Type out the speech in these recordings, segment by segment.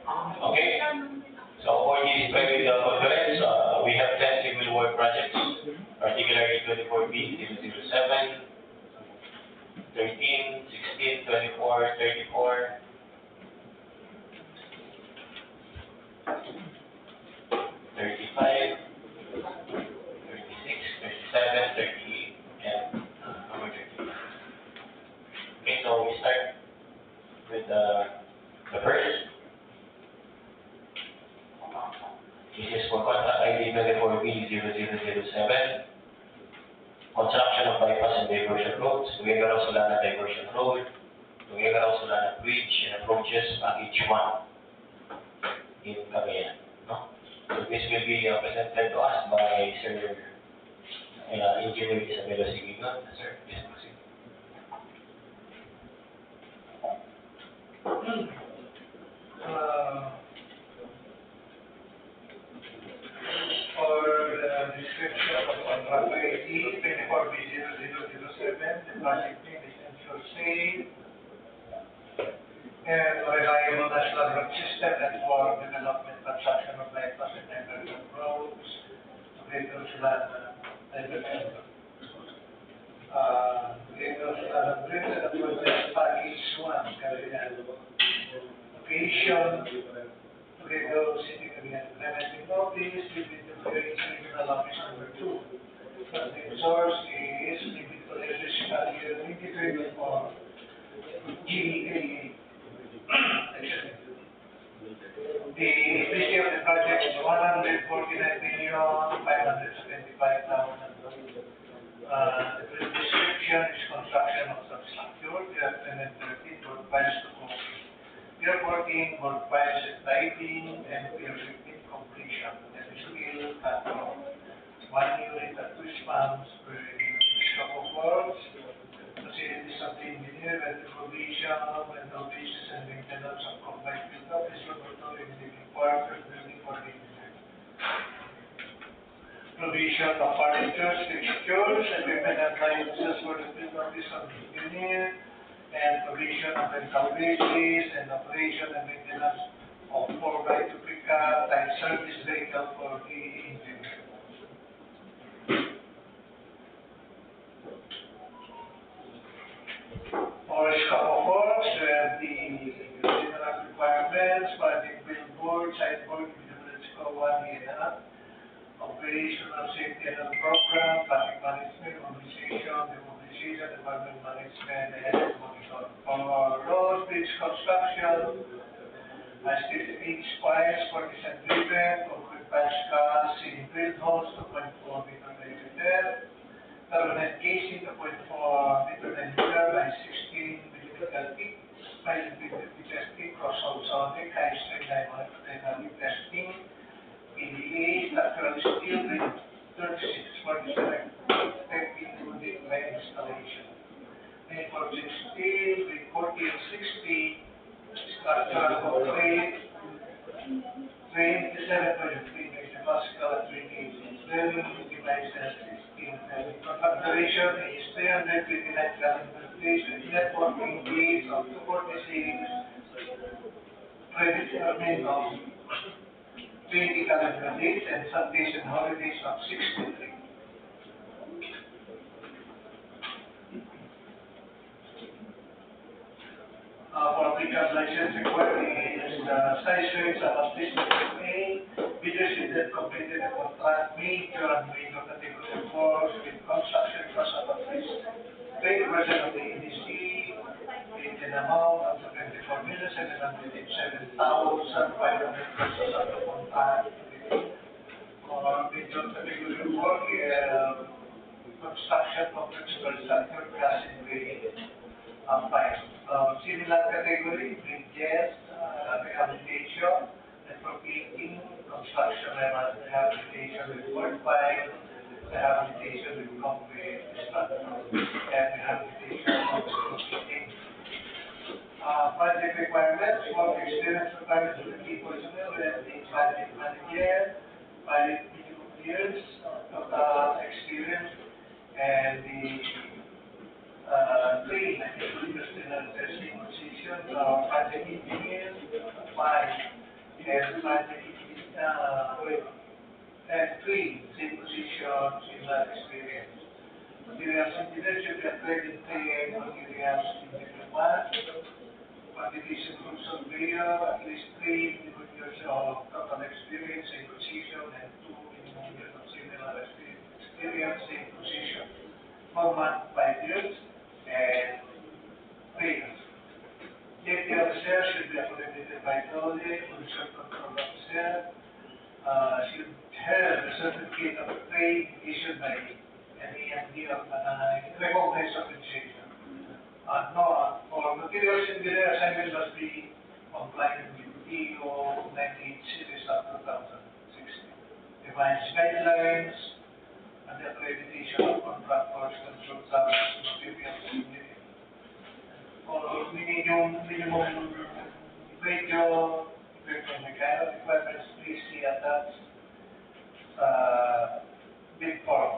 Okay. So for this private conference, we have 10 civil work projects, particularly 24B007, 13, 16, 24, 34, 35, 36, 37, 38, and number 30. Okay, so we start with the first. This is for contract ID 24B0007. Construction of bypass and diversion roads, Tuguegarao-Solana diversion road, Tuguegarao-Solana bridge and approaches package 1 in Cagayan. No? So this will be presented to us by Sir Engineer Isabella Sigigon. Sir, please proceed. For the description of contract ID 24B0007, the project name is ensure safe and reliable national road system and for development construction of bypass and diversion roads, Tuguegarao-Solana diversion road. Tuguegarao-Solana bridge and approaches package 1, Cagayan. Location, Tuguegarao City, Cagayan. Implementing notice, within the regional office number 2. The source is limited to fiscal year 2024 GEA. The EPC of the project is 149,575,000. The description is construction of substructure, development 13, board files to go. We are working board files and typing, and we are within completion. And we still have 1 unit at 2 spans per scope of works. Facilities of the engineer, and the provision, and basis and maintenance of combined field office, laboratory, living quarters, building for the engineer. Provision of furniture, fixtures, equipment and appliances for the field office of the engineer, and provision of rental bases and operation and maintenance of 4x2 pickup type service vehicle for the engineer. For scope of works, we have the general requirements, project billboard, sideboard, individual scope 1 ENR, operational safety and program, traffic management, mobilization, demobilization, environment management, and monitoring. For road, bridge construction, specific spires for descent driven, concrete patch cast, ceiling drill holes, 2.4 meter diameter, permanent casing, 2.4 meter diameter by 16 millimeter thick, 5 millimeter thick, cross-hole sounding, high strength dynamic testing, PDA, structural steel with 36 for design, including by installation. Main project steel with 40 and 60, structural concrete, 27.3 megapascal at 3 kg, drilling devices, steel and contract duration is 329 calendar days with networking days of 246, credit earning of 20 calendar days and Sundays and holidays of 63. For pickup license required is size range of this A. Bidders that completed the contract May, June, May of category 4 with construction cost of at least 30% of the EDC in an amount of 24,707,500 pesos of the contract. For major category 4, construction complex structure class in grade 5. Similar category, bridges, rehabilitation, retrofitting, construction rehabilitation with board pipe, rehabilitation with concrete structure, and rehabilitation of retrofitting. Project requirements, work experience requirements for key personnel, and the project manager, valid minimum years of experience, and the three industrial testing positions are project engineer, 5 and and 3, same position, similar experience. Materials engineer should be accredited materials engineer 1, quantitation from surveyor, at least 3 minimum years of total experience, same position, and 2 minimum years of similar experience, same position. Format 5 years, and 3 years. Safety officer should be accredited by Dole, Pollution Control Officer, should have a certificate of trade issued by NEMD or recognized organization. No, for materials engineer assignment must be compliant with EO 98 series of 2016. Defines guidelines and the accreditation of contractors, consultants, materials engineering. For minimum radio equipment mechanical requirements, please see attached big form.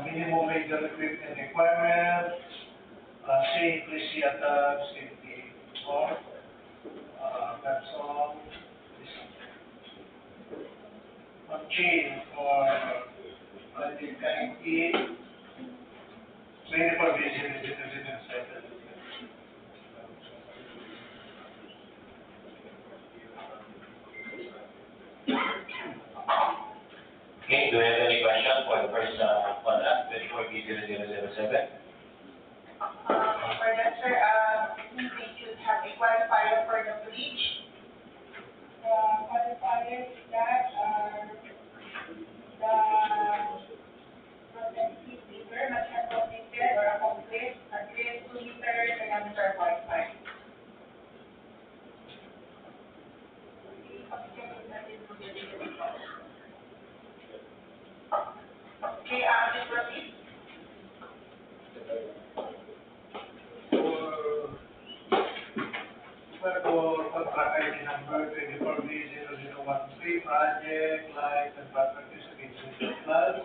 Minimum major equipment requirements, please see attached in the form. That's all. On chain for the connected, many for visiting the residence center. Okay, do you have any question for the first contract, 24B0007? For that, sir, we should have a qualifier for the breach. Qualifiers that are the protective figure must have completed or accomplished at least 2 meters diameter Wi-Fi. Okay, please proceed. For contract ID number 24B0013, project, light, and properties against floods.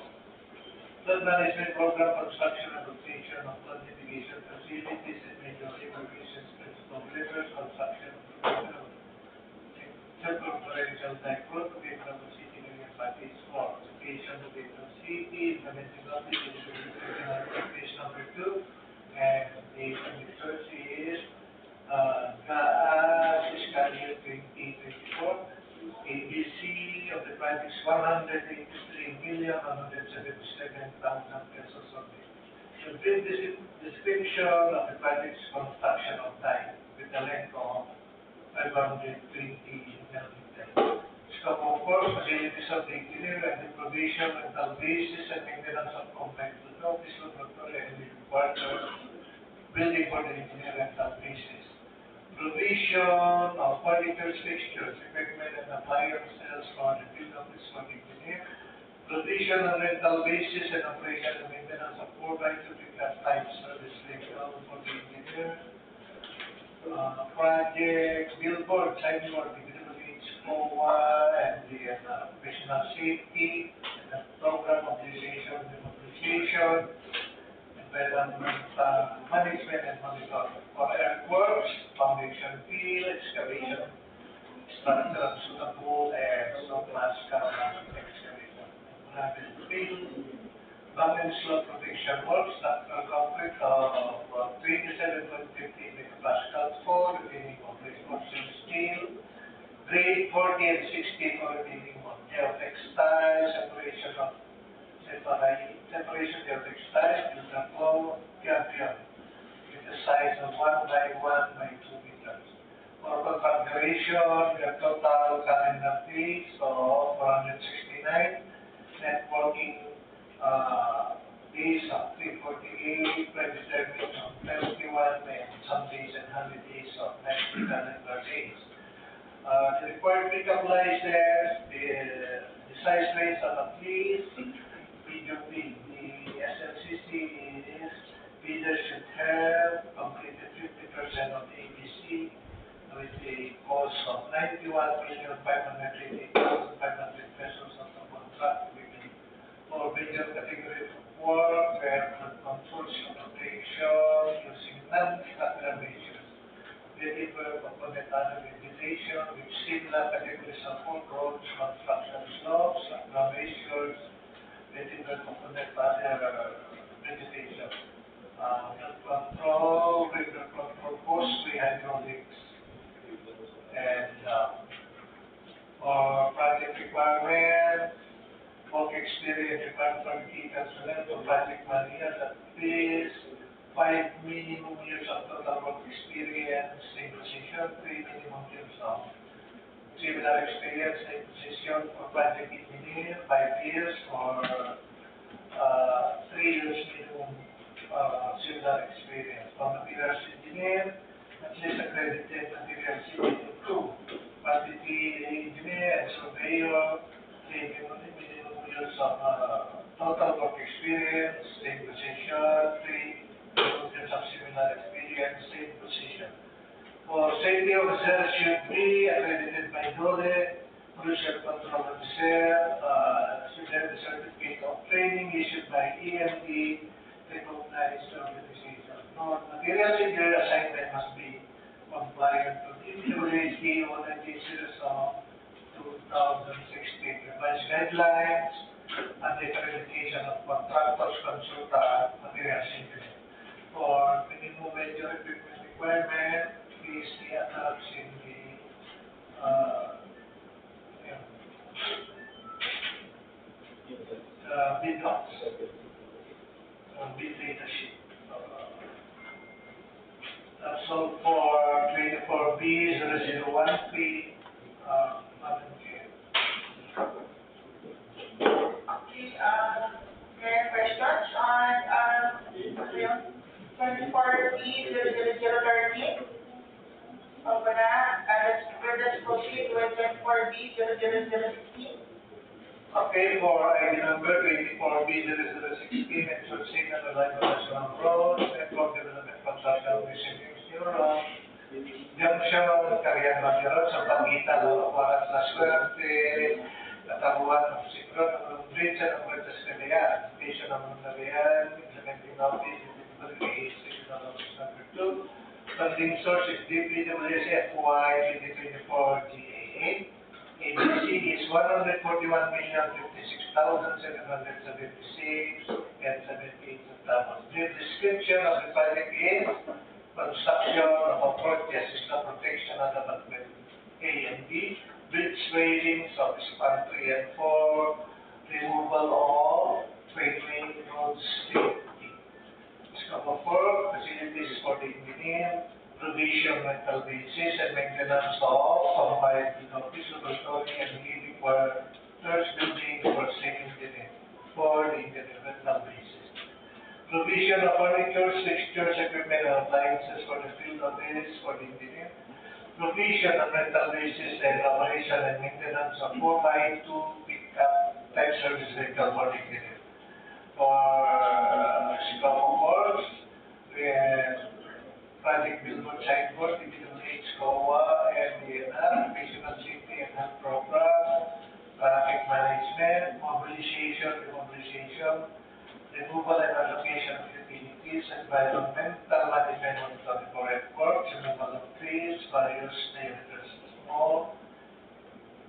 Flood management program, construction and rotation of flood mitigation facilities and major river basins, principal rivers, construction of Circumferential Dike road to Vietnam City, Union Package 4. Location to Vietnam City, implementing notice, page number 2, and the search is fiscal year 2024. ABC of the project is 183,177,000 pesos only. The brief description of the project's construction of time with a length of 520 millimeters. Scope of work, facilities of the engineer and the provision, rental basis, and maintenance of compliant office, laboratory, and quarters, building for the engineer rental basis. Provision of furniture, fixtures, equipment, and appliances for the field office for the engineer. Provision on rental basis and operation and maintenance of 4x2 pickup type service vehicle for the engineer. Project, billboard, signboard, OWA, and the occupational safety, and the program of mobilization, demobilization, environment management and monitoring. For earthworks, foundation field, excavation, structural suitable, and so class excavation. Bank and slope protection works, structural concrete of 27.50 megapascal for retaining of reinforcing steel, grade 40 and 60 for retaining of geotextile, separation geotextile, flow, champion, with a size of 1 by 1 by 2 meters. For configuration, we have total calendar days of 469, networking days of 348, registered days of 21, and some days and holidays of 90 calendar days. The required pickup license, the size range of at least medium bid. The SLCC is bidder should have completed 50% of the ABC with a cost of 91,580,500 pesos of the contract for major categories of work, where controls protection using non-structural measures. deliver component rehabilitation with similar categories of support roads, construction slopes, measures, deliver component vegetation. River control forestry hydraulics, and for project requirements, work experience required for key personnel for project manager at least 5 minimum years of total work experience in position, 3 minimum years of similar experience in position for project engineer, 5 years for 3 years minimum similar experience. For materials engineer, at least accredited materials engineer 2. Quantity engineer and surveyor, minimum years of total work experience, same position, 3 years of similar experience, same position. For safety officers should be accredited by DOLE, crucial control officer, should have the certificate of training issued by EMD, recognized organization. No, materials engineer assignment must be compliant to WHD or NGCS of 2016 revised guidelines and the accreditation of contractors, consultant, materials engineer. For minimum major equipment requirement, please see attached in the bid docs, bid data sheet. That's all for 24B001P, Madam Chair. Okay, there are questions on 24B00013? Okay na, let's proceed with 24B00016. Okay, for ID number 24B00016, enforcing and reliability of roads, network development construction receiving zero, junction, Cagayan, Sampaguita-Warat-La, Suerte-Catarauan-Afusing, Amulung Bridge, and Cagayan, Station Amulung Cagayan, implementing notice, delivery, signal notice number 2. Funding source is DPWS FY 2024 GAA. ABC is 141,056,776 and 78 centavos. The description of the project is construction of approaches, system protection and abutment A and B, bridge railings of span 3 and 4, removal of trailing road safety. Scope of work, facilities for the engineer, provision rental basis and maintenance of combined office, laboratory and living quarters building for same engineer for the engineer rental basis. Provision of furniture, fixtures, equipment and appliances for the field office for the engineer. Provision of rental basis and operation and maintenance of 4x2 pickup type service vehicle for the engineer. For scope of works, we have project billboard signboard, DPWH, COA, MDNR, National Safety and Health Program, traffic management, mobilization, demobilization, removal and allocation of utilities, environmental management monitoring for earthworks, removal of trees, various diameters small,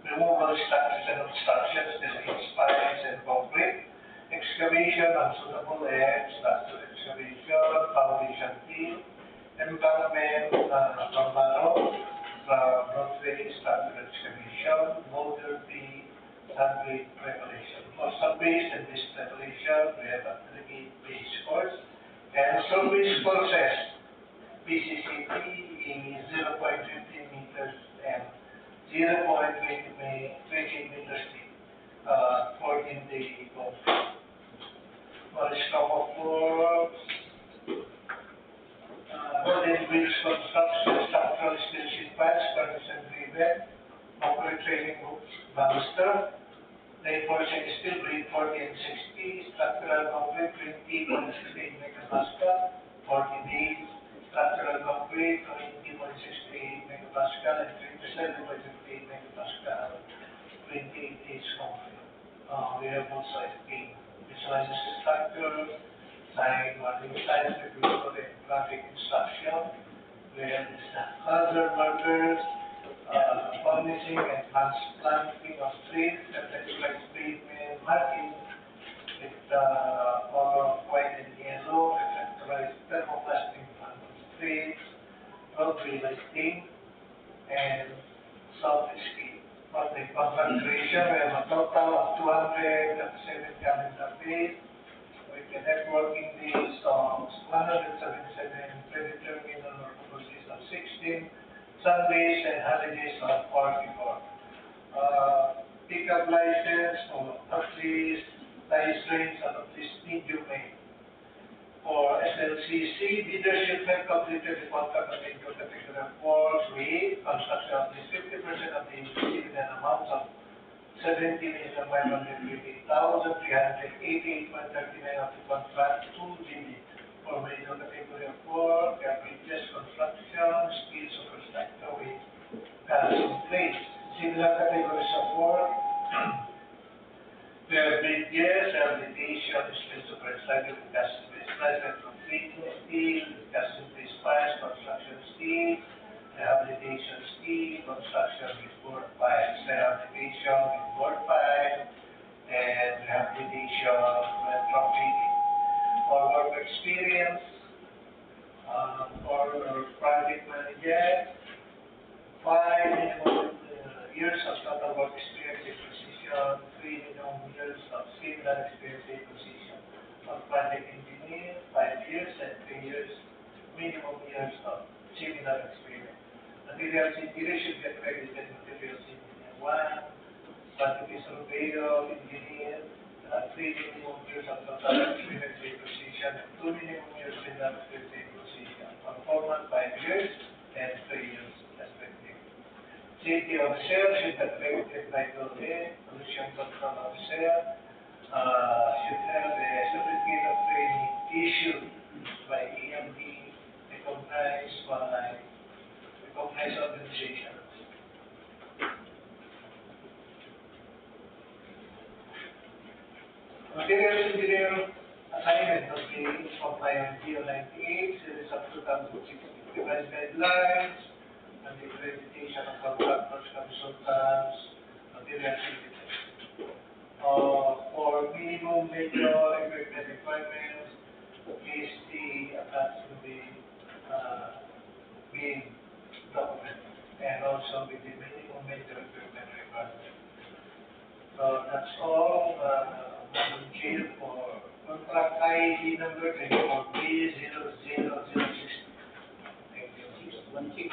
removal structures and obstructions, delays, piles and concrete, excavation, unsuitable end, structural excavation, foundation field, embankment, Bambaro, roadway, structural excavation, boulder B, sub-grade preparation. For sub-base and base preparation, we have aggregate base course, and surface courses, PCCT is 0.15 meters and 0.20 meters deep, 14-day concrete. For scope of works, wooden bridge construction, structural steel sheet piles, furnace and rivet, concrete trailing hooks, baluster, reinforcing steel, grade 40 and 60, structural concrete, 20.68 megapascal, 40 days, structural concrete, 20.68 megapascal, and 27.58 megapascal, 28 days concrete. We have also FP. Visualizes the structure, sign warning signs, regulatory and traffic instruction, Then hazard markers, furnishing and planting of streets, like pavement marking with color of white and yellow, reflectorized thermoplastic on streets, roadway lighting, and soft scale. For the contract duration, we have a total of 207 calendar days, with the networking days of 177, credit terminal or overseas of 16, Sundays and holidays of 44. Pickup license for at least size range of at least medium main. For SLCC, leadership have completed the contract of the category of works with construction of the 50% of the received an amount of 70,528,388.39 of the contract to the for major category of work, bridges construction, steel superstructure with cast in place. Similar categories of work, we have bridges, rehabilitation, steel superstructure with cast in place, plastic concrete, steel, cast in place piles, construction steel, rehabilitation steel, construction with board piles, rehabilitation with board piles, and rehabilitation retrofitting. For work experience, for project manager, 5 minimum years of total work experience in precision, 3 minimum years of similar experience in precision. For project engineer, 5 years and 3 years minimum years of similar experience. Materials engineer should get accredited materials engineer 1, quantity surveyor engineer, 3 minimum years of total experience in precision and 2 minimum years similar experience in precision. For foreman, 5 years and 3 years respectively. Safety officer should be accredited by DOE, pollution control officer, should have a certificate of training issued by EMD, recognized organizations. Materials engineer assignment of the compliant DO 98, series of 2006 device guidelines, and the accreditation of contractors, consultants, materials engineer. For minimum major equipment requirements, please see attached to the main document, and also with the minimum major equipment requirements. So that's all, Madam Chair, for contract ID number 24B00006. Thank you. 616.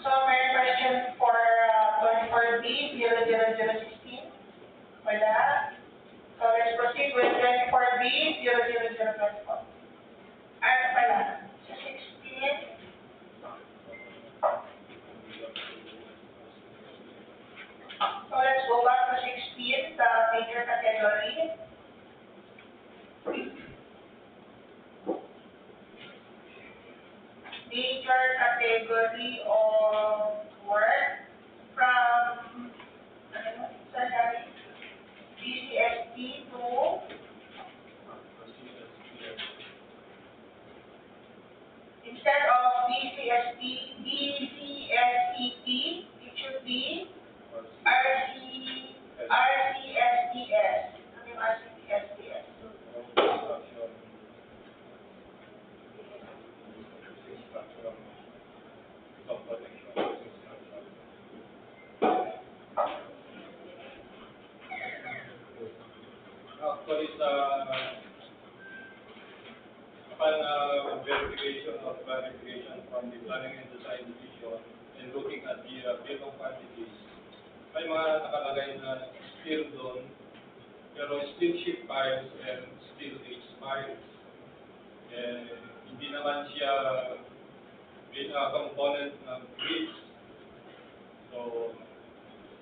So my question for 24B00016 for that. So let's proceed with 24B00024. Ano pala? So 16. So let's go back to 16, the major category. Major category of work from BCST to instead of BCSEP, it should be RCSTS. Ano yung RCSTS? Actually, upon verification of clarification from the Planning and Design Division and looking at the bill of quantities, may mga nakalagay na steel doon, pero steel sheet piles and steel H piles. Hindi naman siya component ng bridge. So,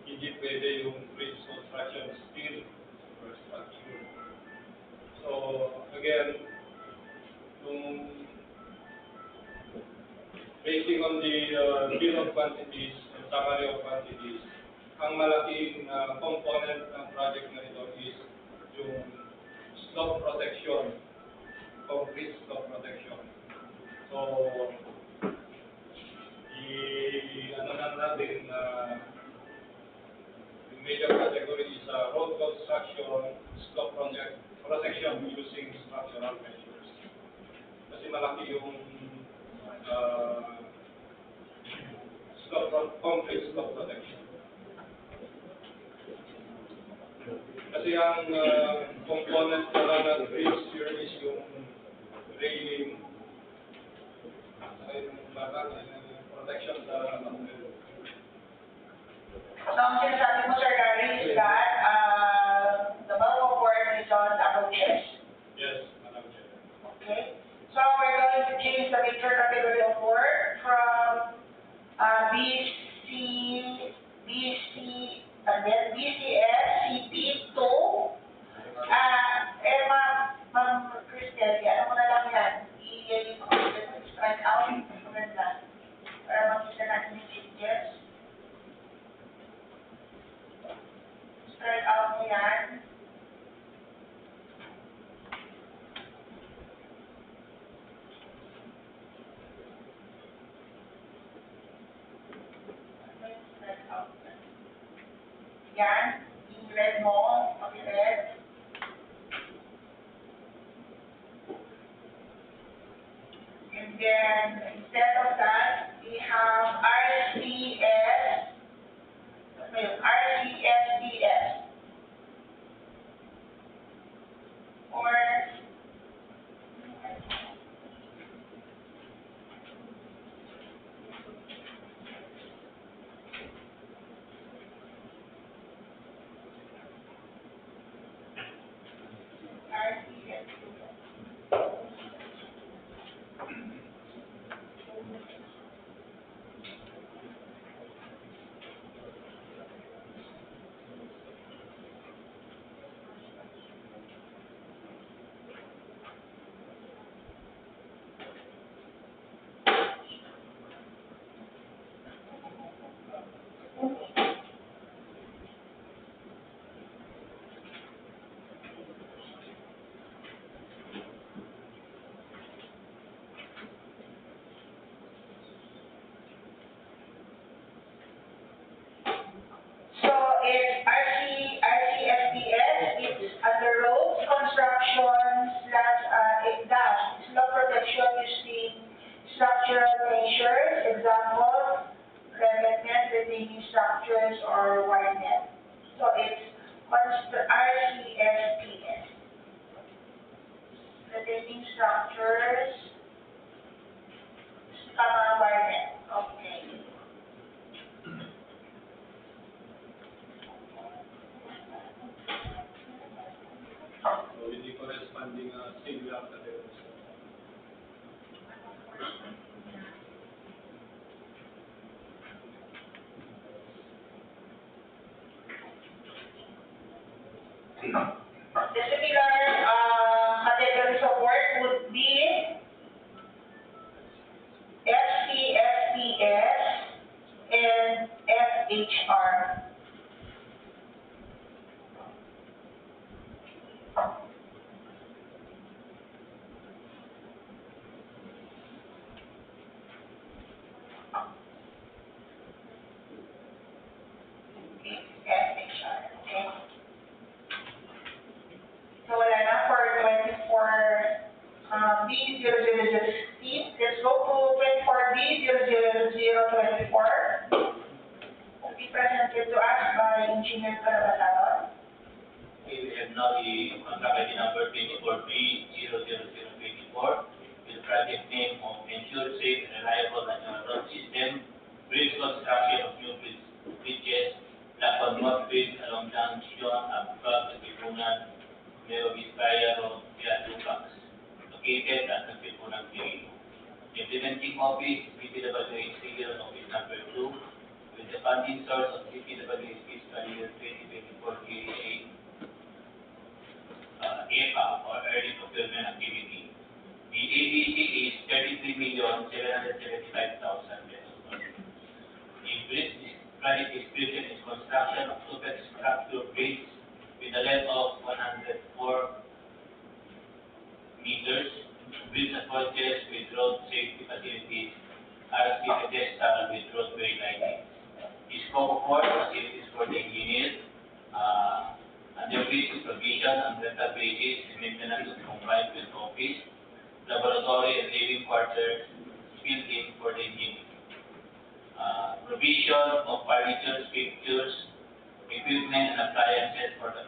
hindi pwede yung bridge construction steel structure. So, again, basing on the bill of quantities and summary of quantities, ang malaking component ng project na ito is yung slope protection, concrete slope protection. So, ano na natin, the major category is road construction, slope protection using structural measures. Kasi malaki yung concrete slope protection. Kasi ang component na ng bridge here is yung railing, yung protection sa So, ang sinasabi mo, Sir Gary, is that the bulk of work is on the approaches. Yes, Madam Chair. Okay? So, we're going to change the major category of work from BCS, CP to Ma'am Christel, ano mo na lang yan? I-strike out, maganda. Para makita natin yung changes. Strike out mo yan. Strike out. Yan. I-red mo. Pag-red. And then, instead of that, we have RCSDS. Or it's RCSDS, it's under roads construction / slope protection using structural measures, example, revetment, retaining structures, or wire net. So it's RCSDS. Retaining structures, wire net. Okay. So, with the corresponding similar categories. The similar categories of work would be FCSPS and FHR. So wala na for 24B0016. Let's go to 24B00024. Will be presented to us by Engineer Caraballo. Okay, we have now the contract ID number 24B00024, with the project name of Ensure Safe and Reliable National Road System, bridge construction of new bridges, Lapon North Bridge along Junction, Abfag, Katipunan, Nueva Vizcaya Road, via Lupax, located at Katipunan, Quirino. The implementing office, CPWH Regional Office number 2, with the funding source of CPWH fiscal year 2024 KA, EPA, or Early Procurement Activity. The ABC is 33,775,000 pesos. The bridge project description is construction of superstructure bridge with a length of 104 meters, bridge approaches with road safety facilities are pedestal with roadway lighting. The scope of work facilities for the engineer, under bridge supervision and rental basis, maintenance of combined field office, laboratory and living quarters, building for the engineer. Provision of furniture, fixtures, equipment and appliances for the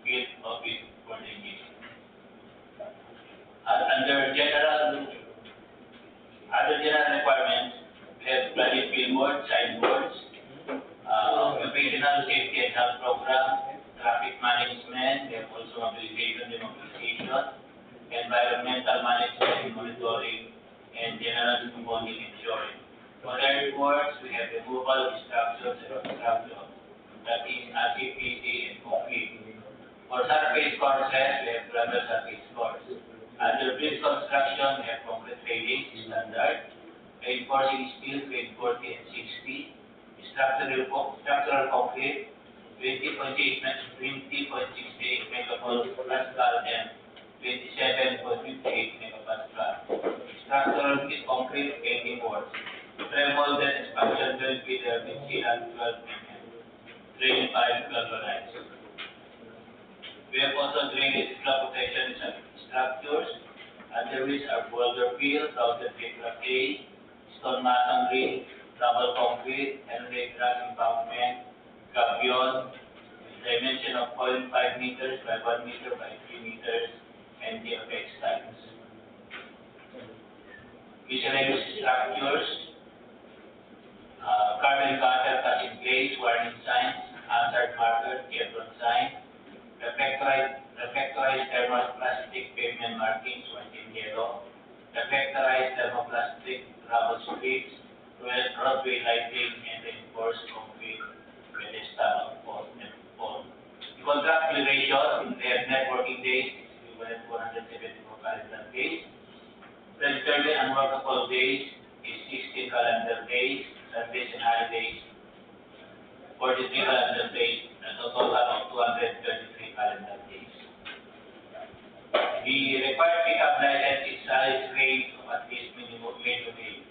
field office for the engineer. Under other general requirements, we have flooding billboards, signboards, occupational safety and health program, traffic management, we have also mobilization, demobilization, environmental management, monitoring, and general component insurance. For earthworks, we have removal of structures and obstruction, that is RCPC and concrete. For surface courses, we have gravel surface course. Under bridge construction, we have concrete railings, standard, reinforcing steel, grade 40 and 60, structural concrete, 20.68 megapascal and 27.58 megapascal. Structural concrete painting boards. Pre-molded expansion drill feeder with sealant 12 mm. Drain pipe galvanized. We have also drainage flood protection structures, under which are boulder field, routed brick A, stone masonry, rubble concrete, and lake rock embankment, gabion, dimension of 0.5 meters by 1 meter by 3 meters, and the apex types. Miscellaneous structures, carbon gutter cut in place, warning signs, hazard marker, chevron sign, reflectorized thermoplastic pavement markings, white and yellow, reflectorized thermoplastic rubble strips, roadway lighting, and reinforced concrete pedestal of pole. The contract duration, they have net working days, equivalent to 174 calendar days. Registered and unworkable days is 16 calendar days, Sundays and holidays, 43 calendar days, and a total of 233 calendar days. The required pickup license is size range of at least minimum major age.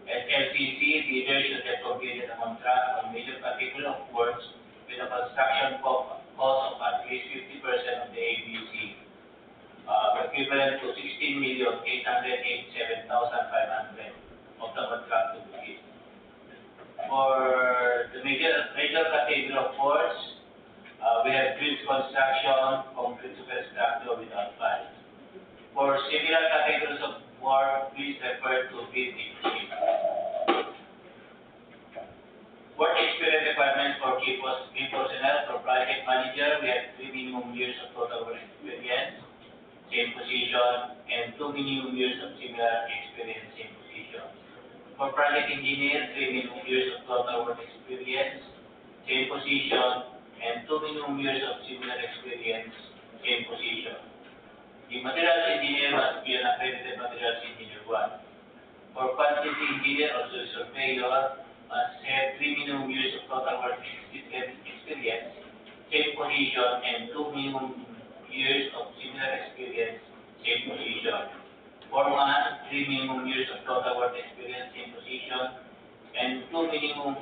At LCC, Diversion has completed a contract on major category of works with a construction cost of at least 50% of the ABC, equivalent to 16,887,500 of the contract to be. For the major category of works, we have bridge construction, concrete superstructure without piles. For similar categories of work, please refer to Mitigation. Work experience requirements for key personnel. For project manager, we have 3 minimum years of total work experience, same position, and 2 minimum years of similar experience, same position. For project engineer, 3 minimum years of total work experience, same position, and 2 minimum years of similar experience, same position. The materials engineer must be an accredited materials engineer 1. For quantity engineer, also surveyor, must have 3 minimum years of total work experience, same position, and 2 minimum years of similar experience, same position. Foreman, 3 minimum years of total work experience, same position, and 2 minimum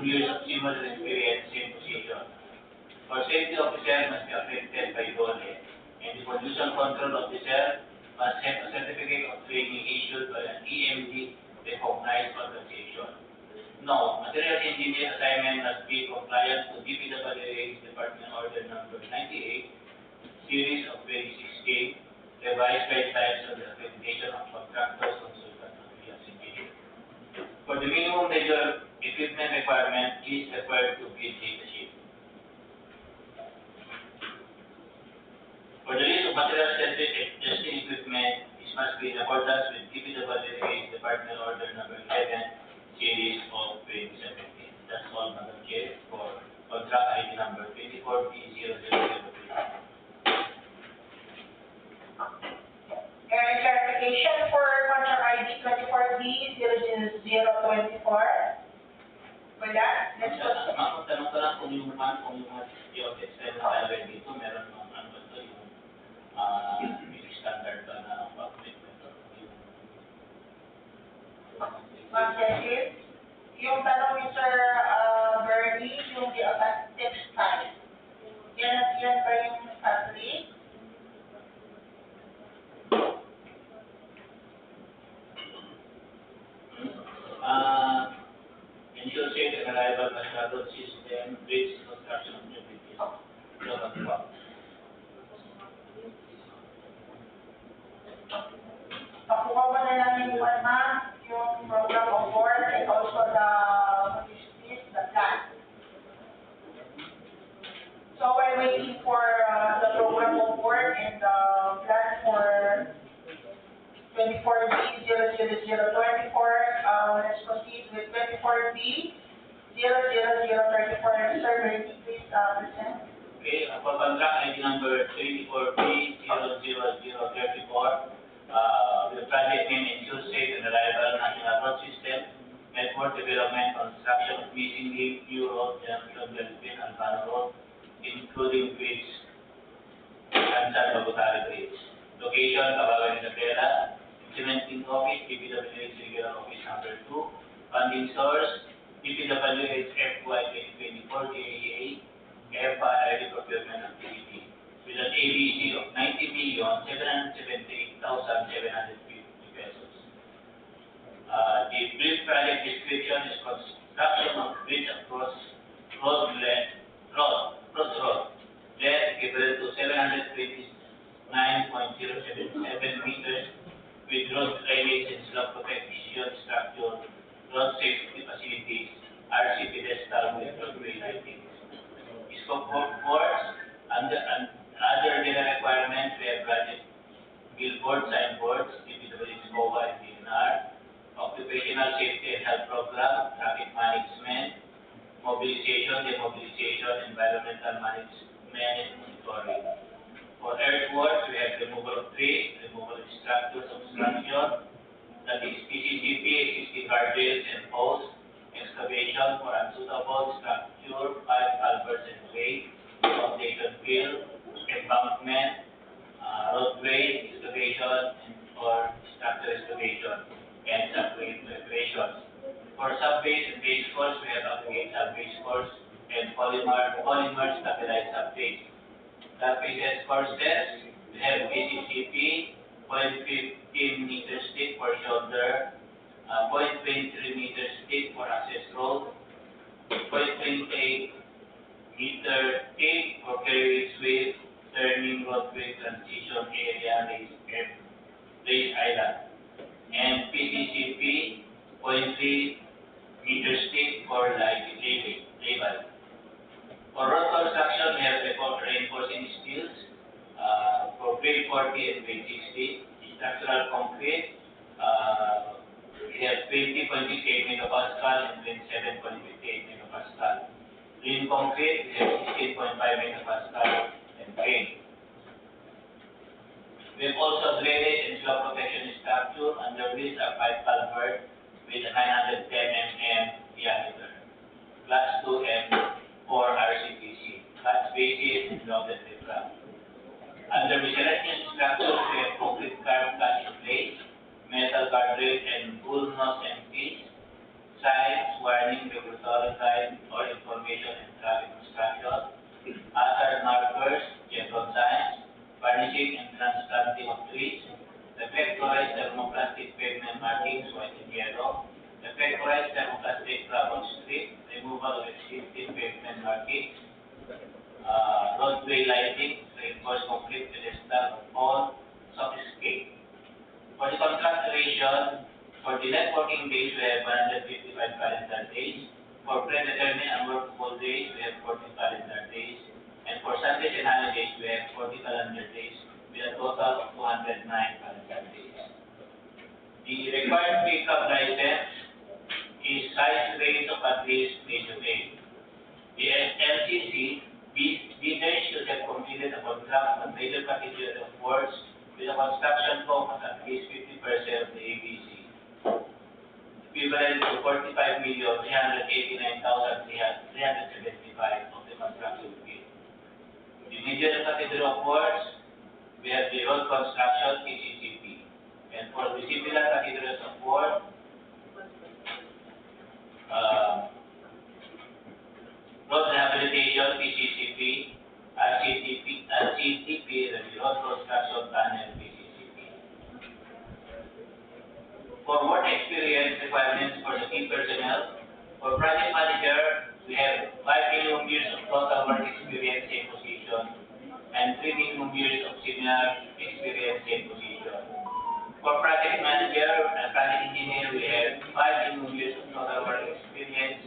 years of similar experience, same position. For safety officer, must be accredited by DOLE, and the pollution control officer must have a certificate of training issued by an EMD recognized organization. No, materials engineer assignment must be compliant to DPWA's Department Order Number 98, Series of 2016, revised guidelines on the accreditation of contractors, consultants, and materials engineer. For the minimum major equipment requirement, is required to be data sheet. For the list of materials testing equipment, this must be in accordance with DPWA's Department Order Number 11, Series of 2017. That's all, Madam Chair, for contract ID number 24B0003. Clarification for contract ID 24B00024. For that, let's go. Ma'am, tanong ko lang kung yung external salary dito, meron mga ano ba ito, yung standard ba na Cecil. Yung tanong ni Sir Bernie, yung di about textile. Yan ba yung fabric? Ensure safe and reliable construction system, bridge construction activities. Pakuha mo na lang yung yung program of work and also the plan. So we're waiting for the program of work and the plan for 24B00024. Let's proceed with 24B00034. Sir, Bernie, please present. Okay, for contract ID number 24B00034, the project name ensures safe and reliable national road system, network development, construction of missing link, new road, junction, Philippine, and Albano Road, including bridge, and Sampaguita-Warat-La Bridge. Location, Cagayan, Isabela. Implementing Office, DPWH Regular Office number 2. Funding source, DPWH FY 2024 GAA, EPA Early Procurement Activity, with an ABC of 90,778,750 pesos. The brief project description is construction of bridge across road length equivalent to 729.077 meters with road drainage and slope protection structure, road safety facilities, RC pedestal with roadway lighting. Scope of works and other general requirements, we have project billboard, signboards, DPWH, COA, and DNR, occupational safety and health program, traffic management, mobilization, demobilization, environmental management, and monitoring. For earthworks, we have removal of trees, removal of structures, obstruction, that is PCCP, existing guardrails and posts, excavation for unsuitable structure, pipe, culverts, and way, foundation fill, embankment, roadway, excavation, or structure excavation, and subway preparations. For sub-base and base course, we have aggregate sub-base course and polymer stabilized sub-base. Surfaces courses, we have PCCP, 0.15 meter stick for shoulder, 0.23 meter stick for access road, 0.28 meter stick for carriage with turning roadway transition area raised island, and PCCP 0.3 meter stick for label. For road construction, we have reinforcing steels for grade 40 and grade 60. Structural concrete, we have 20.68 megapascal and 27.58 megapascal. Green concrete, we have 16.5 megapascal and crane. We have also drainage and slope protection structure under which a pipe culvert with a 910 mm diameter, class 2 and 4 RCPC, class basis and loaded riprap. Under miscellaneous structures, we have concrete curb cut in place, metal guardrail and bull nose and piece, signs, warning, regulatory sign or information and traffic obstruction, hazard markers, chevron signs, varnishing and transplanting of trees, reflectorized thermoplastic pavement markings, white and yellow, reflectorized thermoplastic rubber strip, removal of existing pavement markings, roadway lighting, reinforced concrete pedestal of all sophisticated. For the contract duration, for the net working days, we have 155 calendar days. For predetermined and workable days, we have 40 calendar days. And for Sundays and holidays, we have 40 calendar days with a total of 209 calendar days. The required pickup license is size range of at least medium A. The LCC, bidders should have completed a contract on major category of works with a construction cost of at least 50% of the ABC, equivalent to 45,389,375 of the construction fee. The major category of works, we have the road construction, PCCP. And for the similar categories of work, ETP, the Road Construction Panel, PCCP. For work experience requirements for the key personnel, for project manager, we have 5 minimum years of total work experience in position and 3 minimum years of similar experience in position. For project manager and project engineer, we have 5 minimum years of total work experience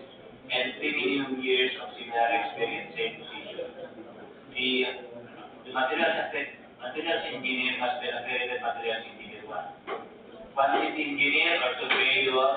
and 3 minimum years of similar experience in position. The materials engineer must be accredited materials engineer 1. Quantity engineer or surveyor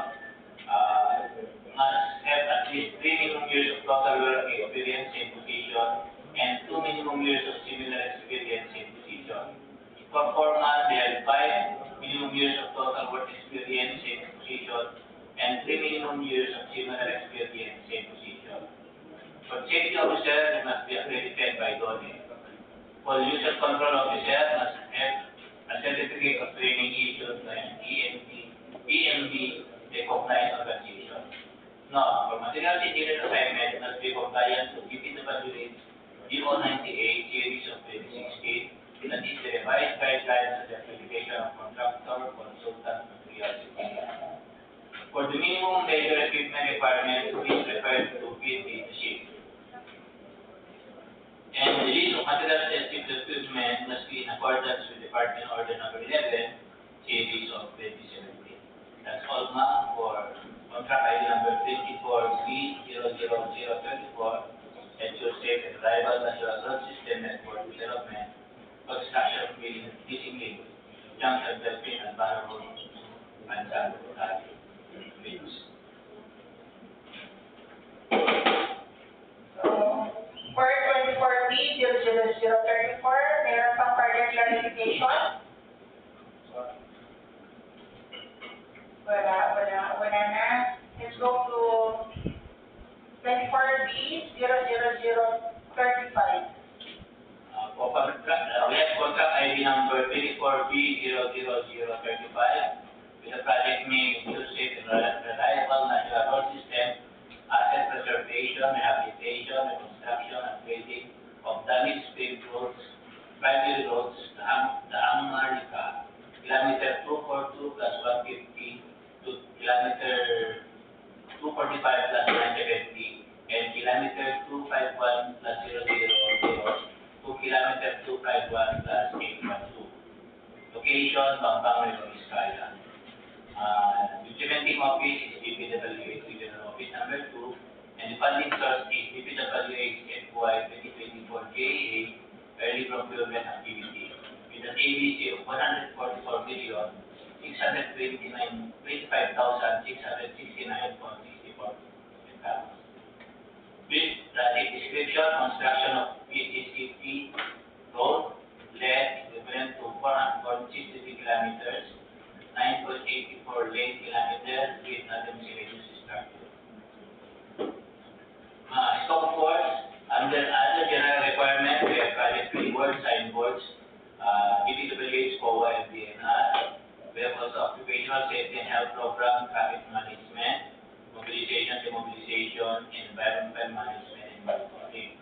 must have at least 3 minimum years of total work experience in position and 2 minimum years of similar experience in position. For foreman, they have 5 minimum years of total work experience in position and 3 minimum years of similar experience in position. For safety officer, they must be accredited by DONE. Pollution control officer must have a certificate of training issued by an EMB recognized organization. Now, for materials engineer assignment, must be compliant to DPWH DO98 series of 2016, that is the revised guidelines of the application of contractor consultant materials engineer. For the minimum major equipment requirements, please refer to PID sheet. And the list of material sensitive equipment must be in accordance with Department Order Number 11, series of 2017. That's all, ma'am, for contract ID number 24B00034, ensure safe and reliable natural road system network development, construction building, leasing link, junction Delphin and Barrow Road, and San Rotary. For 24B00034, meron pang further clarification? Wala na. Let's go to 24B00035. We have contract ID number 24B00035 with a project name inclusive and reliable natural road system, asset preservation, rehabilitation, reconstruction, and grading of damaged paved roads, primary roads, the Amarika, kilometer 242 plus 150 to kilometer 245 plus 970, and kilometer 251 plus 000 to kilometer 251 plus 812. Location, Pampanga, Vizcaya. Implementing office is DPWH Regional Office number 2, and the funding source is DPWH FY 2024 JA Early Procurement Activity with an ABC of 144,625,669.64. With project description, construction of PCCP road length equivalent to 463 kilometers, 9.84 lane kilometers with non-miscellaneous structure. Scope force, under other general requirements, we have project framework, signboards, DPWH, COA, and DNR. We have also occupational safety and health program, traffic management, mobilization, demobilization, environmental management, and monitoring.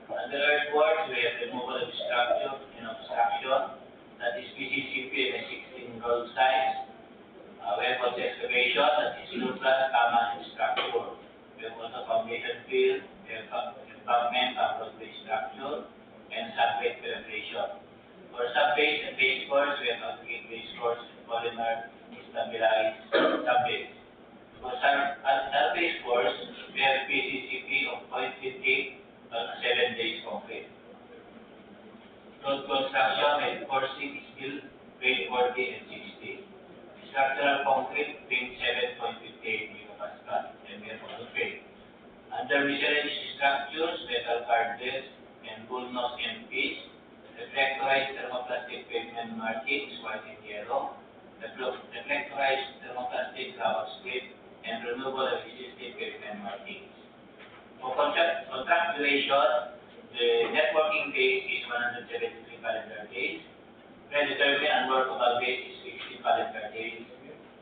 Under earthworks, we have removal of structure and obstruction, that is PCCP and 16 road sites. We have also excavation, that is neutral, common, and structure. We have also foundation fill, we have embankment, roadway structure, and subbase penetration. For subbase and base course, we have aggregate base course and polymer stabilized subbase. For subbase course, we have PCCP of 0.58 on 7 days concrete. Road construction with forcing steel, grade 40 and 60. Structural concrete, grade 7.58 megapascal, and we have also grade. Under miscellaneous structures, metal guardrails and bull nose MPs, reflectorized thermoplastic pavement markings, white and yellow, reflectorized thermoplastic ground strip, and removal of existing pavement markings. For contract duration, the net working days is 173 calendar days. Predetermined and workable days is 60 calendar days.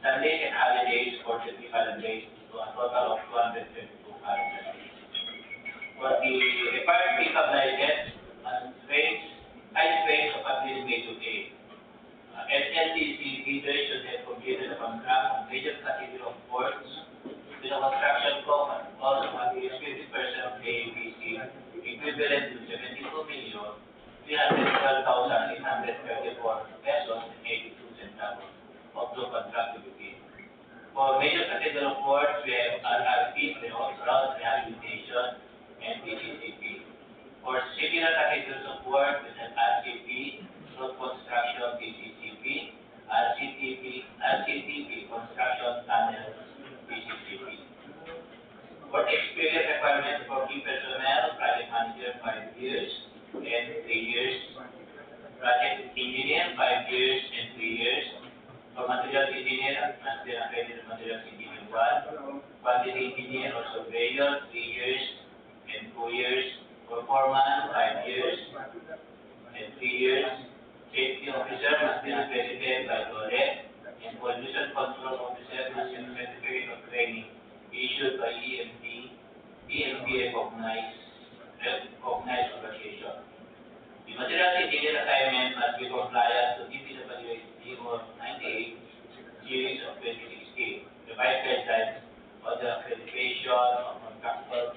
Sundays and holidays, 43 calendar days, to a total of 222 calendar days. For the required pickup license, high bidders should have completed the contract on major category of works with a construction cost of approximately 50% of the ABC, equivalent to 72,312,834 pesos and 82 centavos of the contract to be paid. For major category of works, we have RRP, road rehabilitation, and PCCP. For similar categories of work, we have RCP, road construction, PCCP, RCTP, construction tunnel, PCCP. For experience requirements for key personnel, project manager 5 years and 3 years, project engineer 5 years and 3 years. For materials engineer, must be accredited materials engineer 1, quantity engineer or surveyor 3 years and 2 years. For foreman 5 years and 3 years. Safety officer must be accredited by DOLE, and pollution control officer must have certificate of training issued by EMP recognized organization. The materials engineer assignment must be compliant to DPWHD or 98 series of 2016, revised guidelines on the accreditation of contractors,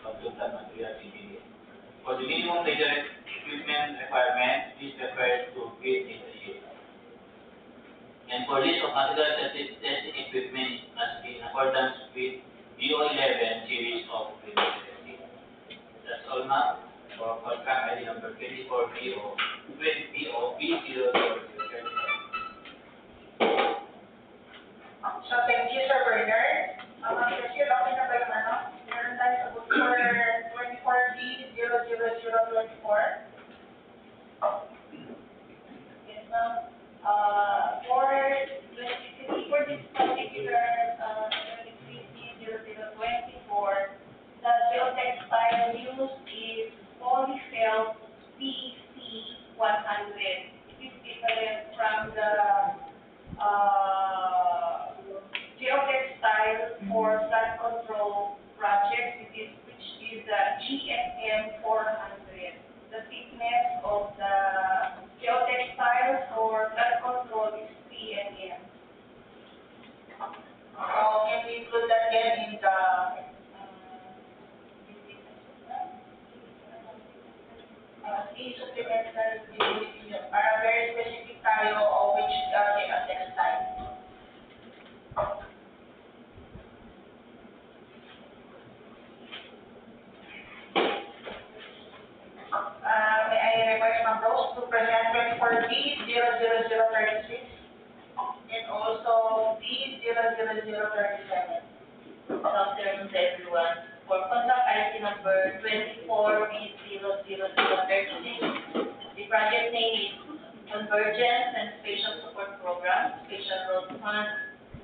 consultant materials engineer. For the minimum major equipment requirement, is required to bid in the year. And for list of material testing equipment must be in accordance with DO11 series of 2017. That's all, ma'am, for contract ID number 24BO 20B00037. So, thank you, Sir Bernard. Kasi okay na ba yung ano? Meron tayo sa book for 24B00024. Yes, ma'am. For this particular 23B00024, the geotextile used is polyfelt PC100. It is different from the geotextile for flood control project, which is the GSM 400. The thickness of the geotextile for flood control is 3 mm. Can we include that again in the supplemental para very specific tayo of which geotextile. May I request Ma'am Rose to present 24B00036 and also B00037. Good afternoon to everyone. For contract ID number 24B00036, the project name is Convergence and Spatial Support Program, Spatial Road Fund,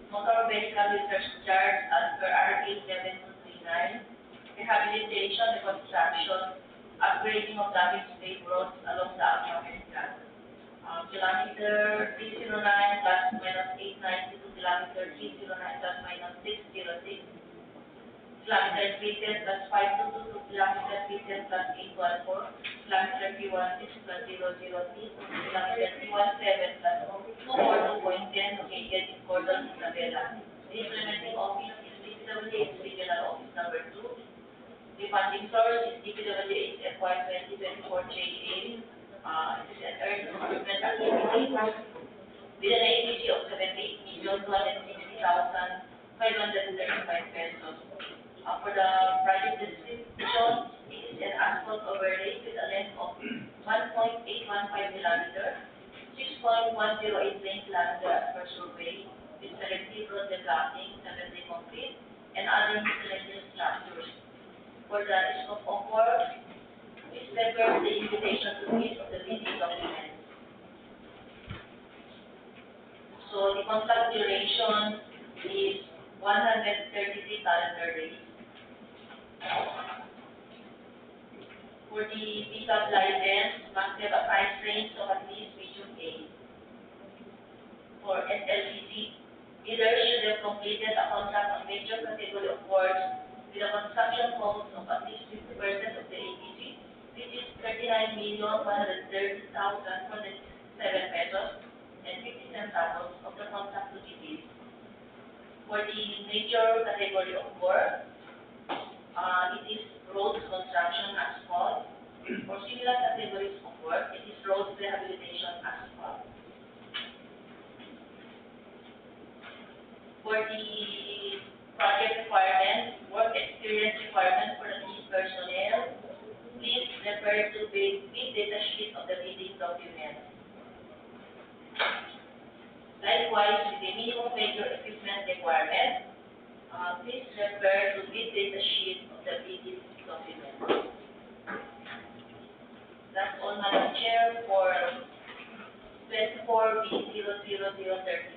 Motor Vehicle Research Charge as per RA 7239, Rehabilitation and Construction, upgrading of damaged paved roads along the American. Kilometer 309 plus minus 890 to kilometer 309 plus minus 606. Kilometer 310 plus 522 to kilometer 310 plus 814. Kilometer 316 plus 003 to kilometer 317 plus 242.10 located in Cordon, Isabela. The implementing office is DPWH Regional Office number 2. The funding source is DPWH FY 2024 JA. It is an earned improvement activity with an ATC of 78,260,535 pesos. For the project description, it is an asphalt overlay with a length of 1.815 kilometers, 6.108 lane kilometer as per survey, with selective road deblocking, 7-day concrete, and other miscellaneous structures. For the scope of work, please refer the invitation to meet of the bidding document. So the contract duration is 133 calendar days. For the pickup license, must have a price range of at least medium A. For SLCC, bidders should have completed a contract on major category of works with a construction cost of at least 50% of the ATC, which is 39,130,407 pesos, and 50 centavos of the contract to be bid. For the major category of work, it is roads construction asphalt. For similar categories of work, it is roads rehabilitation asphalt. For the project requirements, work experience requirements for the key personnel, please refer to the bid data sheet of the bidding document. Likewise, with the minimum major equipment requirement, please refer to bid data sheet of the bidding document. That's all, Madam Chair, for 24B00036.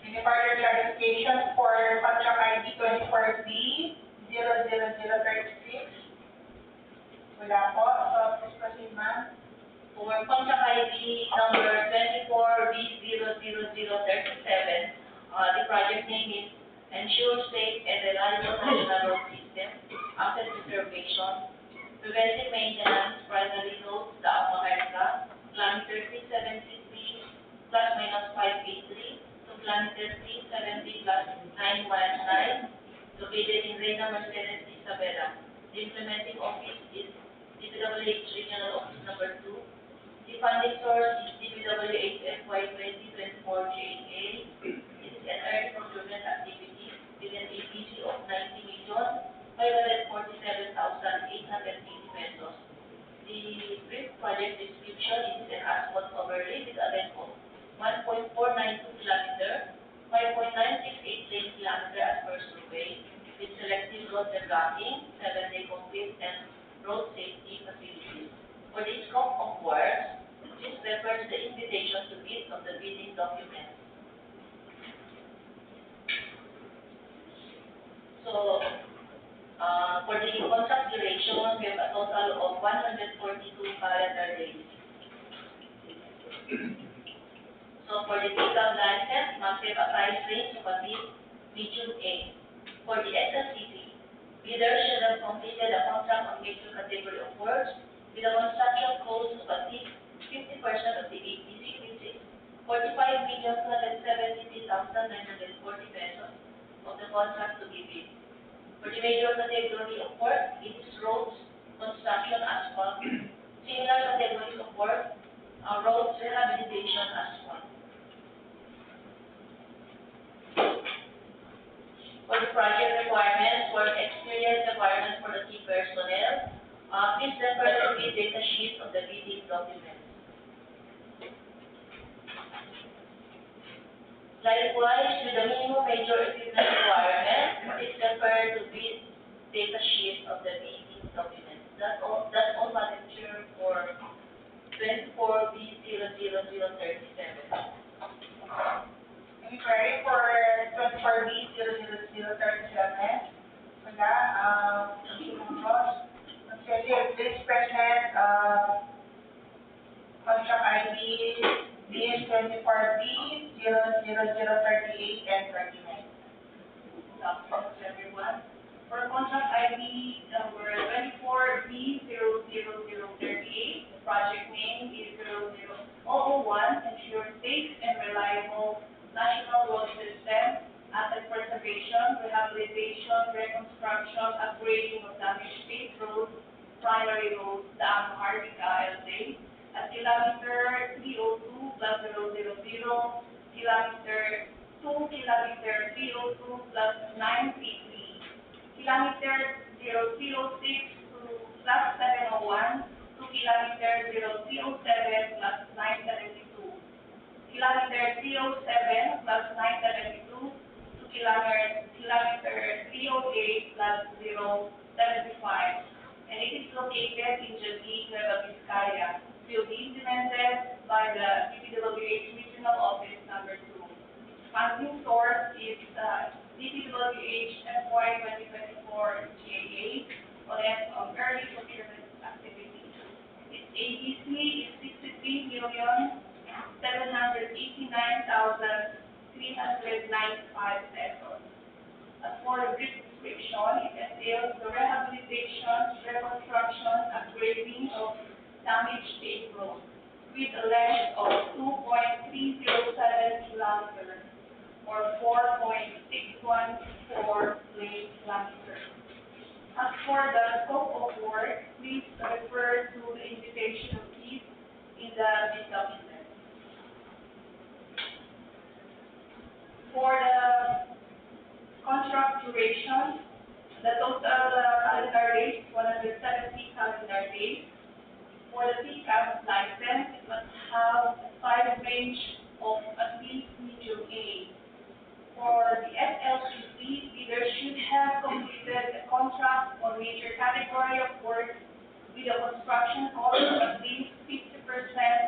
Any further clarification for contract ID 24B00036? Wala po. So, please proceed, ma'am. For contract ID number 24B00037, the project name is Ensure Safe and Reliable National Road System, Asset Preservation, Preventive Maintenance, Primary Roads, Daang America, kilometer 373 plus minus 583 to kilometer 370 plus 919, located in Reina Mercedes, Isabela. The implementing office is DPWH Regional Office Number 2. The funding source is DPWH FY 2024 JA. It is an early procurement activity with an APC of 90,547,880 pesos. The brief project description is an asphalt overlay with a length of 1.492 km, 5.968 lane kilometer as per survey, with selective road deblocking, 7-day complete, and road safety facilities. For the scope of works, please refer to the invitation to bid of the bidding document. So, for the contract duration, we have a total of 142 calendar days. So, for the vehicle license, must have a price range of at least medium A. For the SLCC, bidders should have completed a contract on major category of works with a construction cost of at least 50% of the APC, which is 45,273,940 pesos of the contract to be bid. For the major category of work, it is roads, construction, asphalt. Similar categories of work, roads, rehabilitation, asphalt. For the project requirements, work experience requirements for the key personnel, please refer to the data sheet of the bidding document. Likewise, with the minimum major equipment requirement, please refer to the data sheet of the bidding document. That's all, Madam Chair, for 24B00037. Inquiry for 24B00037. Wala. Please present contract ID is 24B00038 and 39. Thanks, everyone. For contract ID number 24B00038, the project name is 00001, Ensure Safe and Reliable National Road System, Asset Preservation, Rehabilitation, Reconstruction, Upgrading of Damaged State Roads, Primary Roads, Daang America, LA, at kilometer 302 plus 000, kilometer 2, kilometer 302 plus 933, kilometer 006 to plus 701, to kilometer 007 plus 972, kilometer 307 plus 972, to kilometer 308 plus 075, and it is located in Dike, Nueva Vizcaya. Will be implemented by the DPWH Regional Office Number 2. Funding source is DPWH FY 2024 GAA on early procurement activities. Its ABC is 63,789,395 pesos. As for the brief description, it entails the rehabilitation, reconstruction, upgrading of damaged state roads, with a length of 2.307 kilometers or 4.614 lane kilometers. As for the scope of work, please refer to the invitation fees in the bid document. For the contract duration, the total calendar days is 170 calendar days. For the pickup license, it must have a size range of at least medium A. For the SLCC, bidders should have completed the contract on major category of work with a construction cost of at least 50%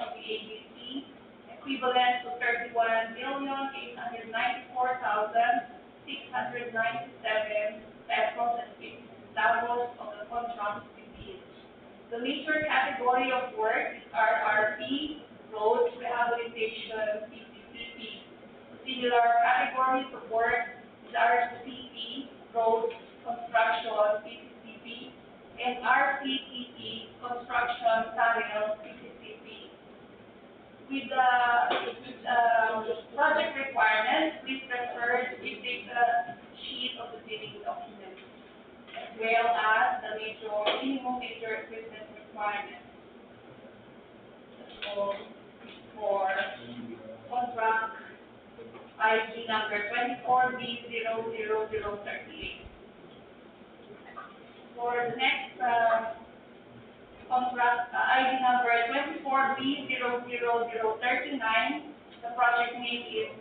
of the ABC, equivalent to 31,894,697 pesos and 50 centavos of the contract bid. The major category of work is RRP, roads, rehabilitation, PCCP. Similar categories of work is RCP, roads, construction, PCCP, and RCTP, construction, tunnel, PCCP. With the project requirements, please refer to the data sheet of the bidding document, as well as the minimum major equipment requirements. So, for contract ID number 24B00038. For the next contract ID number 24B00039, the project name is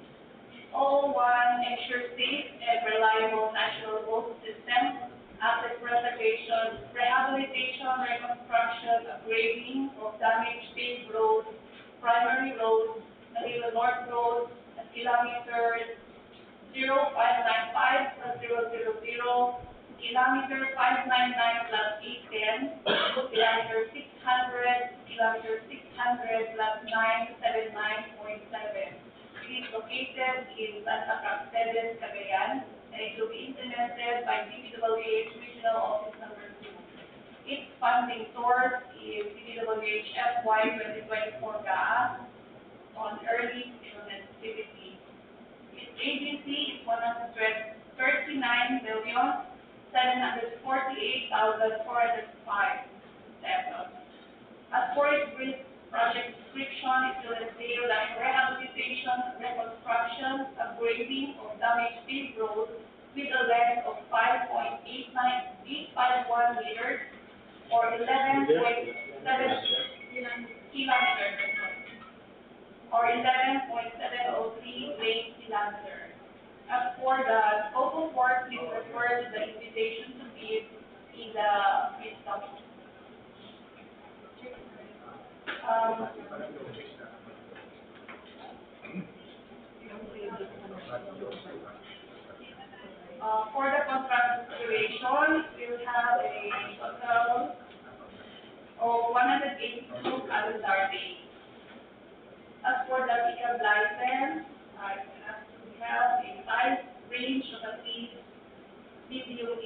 O1 Ensure Safe and Reliable National Road System, Asset Preservation, Rehabilitation, Reconstruction, Upgrading of damaged paved roads, primary roads, Manila North Road, at kilometers 0595 plus 000, kilometer 599 plus 810, kilometer 600, kilometer 600 plus 979.7. It is located in Santa Cruz 7, Cagayan, and it will be implemented by DPWH Regional Office Number 2. Its funding source is DPWH FY 2024 GAA on early procurement activity. Its agency is 139,748,405 pesos. As for its brief project description, it will entail rehabilitation, reconstruction, upgrading of damaged paved roads with a length of 5.851 meters or 11.7 kilometers or 11.703 lane kilometers. As for the scope of work, please refer to the invitation to bid in the bid document. For the contract duration, we will have a total of 182 calendar days. As for the pickup license, we have a size range of at least medium A.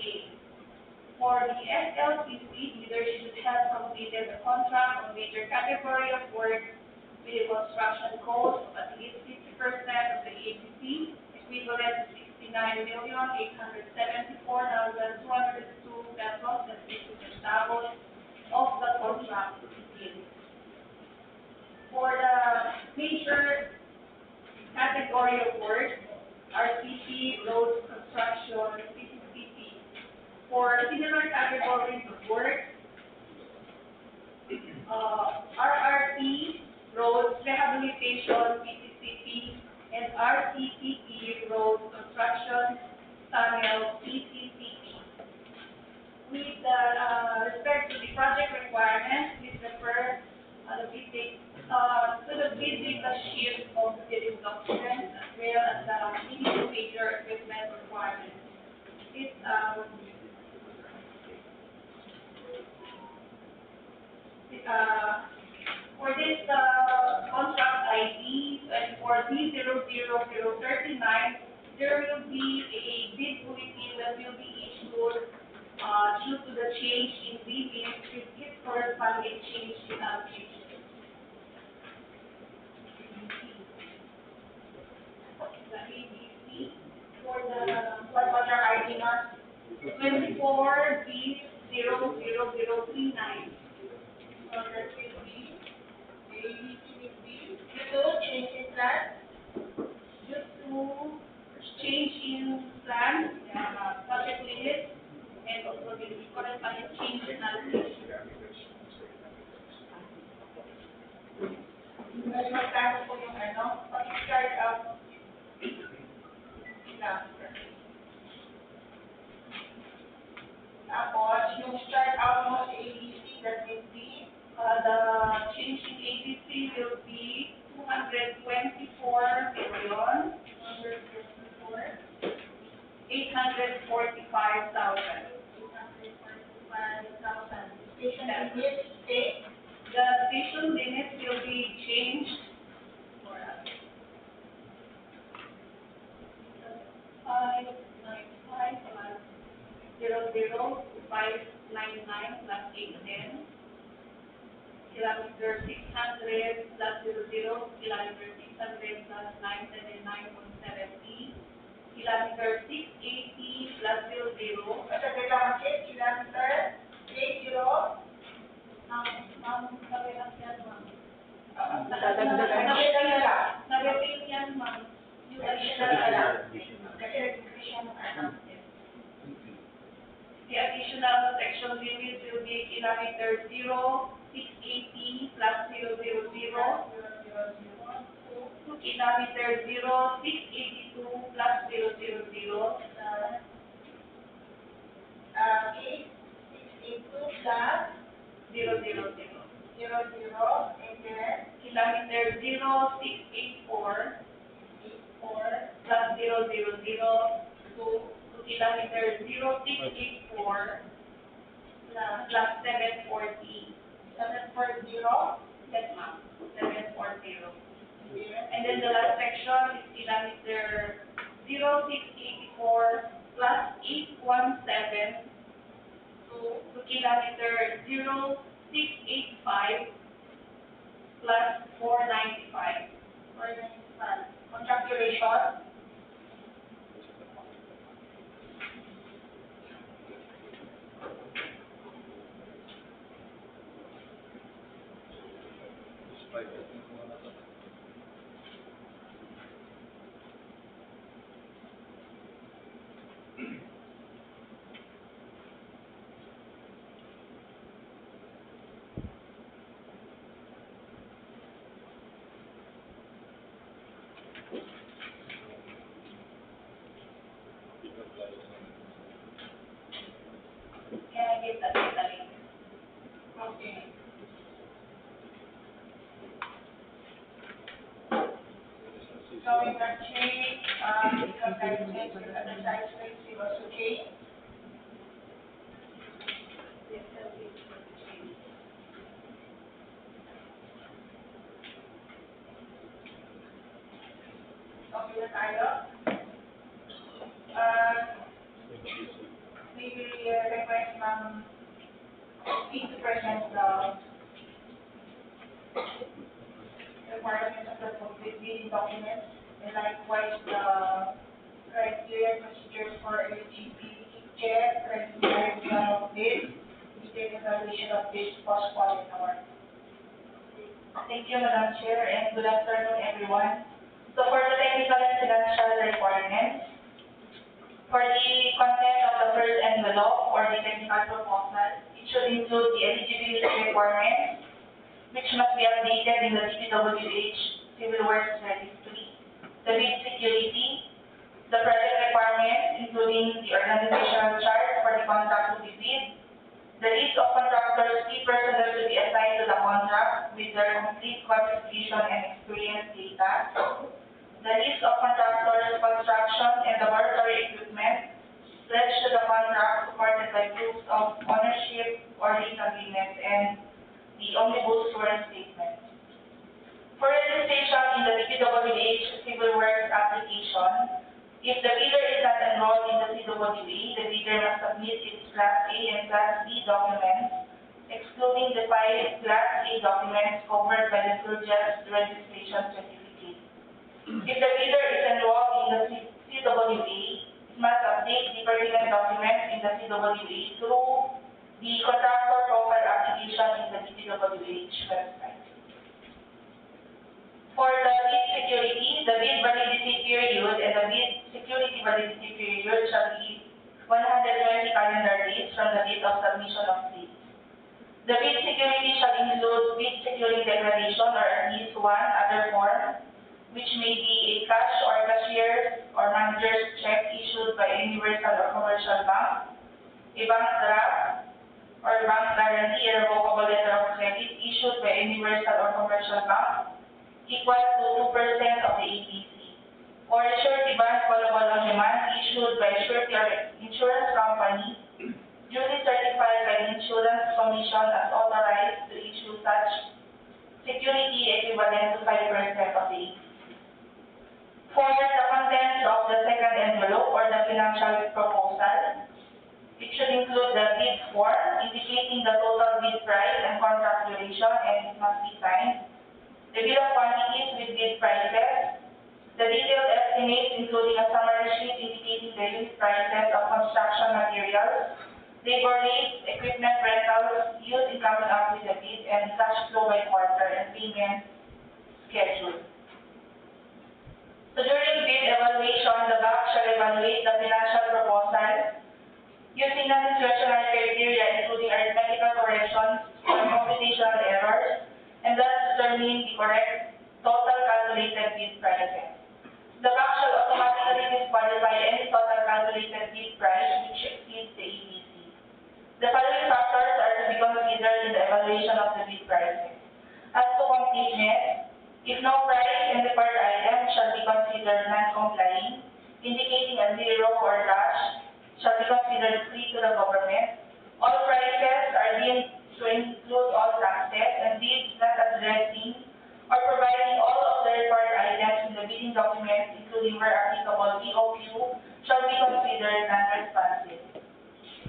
For the SLCC, bidders should have completed the contract on major category of work with a construction cost of at least 50% of the ABC, equivalent to 69,874,202 pesos and 50 centavos of the contract bid. For the major category of work, RCP, roads, construction, PCCP. For similar categories of work, RRP, roads, rehabilitation, PCCP, and RCTP, roads, construction, tunnel, PCCP. With respect to the project requirements, please refer to the bid data sheet of the bidding document as well as the minimum major equipment requirements. For this contract ID and for D00039, there will be a bid bulletin that will be issued due to the change in bidding with its corresponding change in allocation. Fatima. 24B00039. So that will be, ABC will be, due to change in plan, due to change in plan, project limit, and also the corresponding change in allocation. Mas magkano po yung pag-start up lang. Tapos, yung start out mo sa ABC, that will be, the change in ABC will be 224 million, 845,000. Station limit, state. The station limit will be changed for us. 595 plus 00599 plus 810. Kilometer 600 plus 00, kilometer 600 plus 979.70. Kilometer 680 plus 00. Sa kilometer 80. Nag-repeat yan, ma'am. Yung additional kasi nag-increase ng The additional section limit will be kilometer 680 plus 000 to kilometer 682 plus 000. 682 plus 000. And then kilometer 0684 plus 000 to kilometer 0684 plus 740. 740? Yes, ma'am. 740. And then the last section is kilometer 0684 plus 817 to kilometer 0685 plus 495. 495. Contract duration? Can I get that data link? Okay. So we can change, because I changed the other side, so it was okay. Yes, that is okay. Okay, the dialogue. We will request to present the requirements of the complete documents, and likewise the criteria procedures for eligibility check, criteria of this, detailed evaluation of this post-quality award. Thank you, Madam Chair, and good afternoon, everyone. So for the technical and financial requirements, for the content of the first envelope or the technical proposal, it should include the eligibility requirements, which must be updated in the DPWH Civil Works Registry, the bid security, the project requirements, including the organizational chart for the contract to be bid, the list of contractors, key personnel to be assigned to the contract with their complete qualification and experience data, the list of contractors, construction, and laboratory equipment pledged to the contract supported by proofs of ownership or lease agreement, and the omnibus sworn statement. For registration in the DPWH Civil Works application, if the bidder is not enrolled in the CWA, the bidder must submit its Class A and Class B documents, excluding the 5 Class A documents covered by the FURJES registration certificate. If the bidder is enrolled in the CWA, it must update the pertinent documents in the CWA through the contractor profile application in the DPWH website. For the bid security, the bid validity period and the bid security validity period shall be 120 calendar days from the date of submission of bid. The bid security shall include bid security declaration or at least one other form, which may be a cash or cashier's or manager's check issued by a universal or commercial bank, a bank draft, or bank guarantee irrevocable letter of credit issued by a universal or commercial bank, equal to 2% of the ABC, or a surety bond callable on demand issued by a surety or insurance company duly certified by the Insurance Commission as authorized to issue such security equivalent to 5% of the ABC. For the contents of the second envelope or the financial proposal, it should include the bid form indicating the total bid price and contract duration, and it must be signed. The bill of quantities with bid prices, the detailed estimates including a summary sheet indicating the unit prices of construction materials, labor rates, equipment rentals used in coming up with the bid, and cash flow by quarter and payment schedule. So during bid evaluation, the bank shall evaluate the financial proposal using non-discretionary criteria including arithmetical corrections or computational errors, and thus determine the correct total calculated bid prices. The bank shall automatically disqualify any total calculated bid price which exceeds the ABC. The following factors are to be considered in the evaluation of the bid prices. As to completeness, if no price and required item shall be considered non-complying, indicating a zero or dash shall be considered free to the government. All prices are deemed to include all taxes, and bids not addressing or providing all of the required items in the bidding document, including where applicable BOQ, shall be considered non-responsive.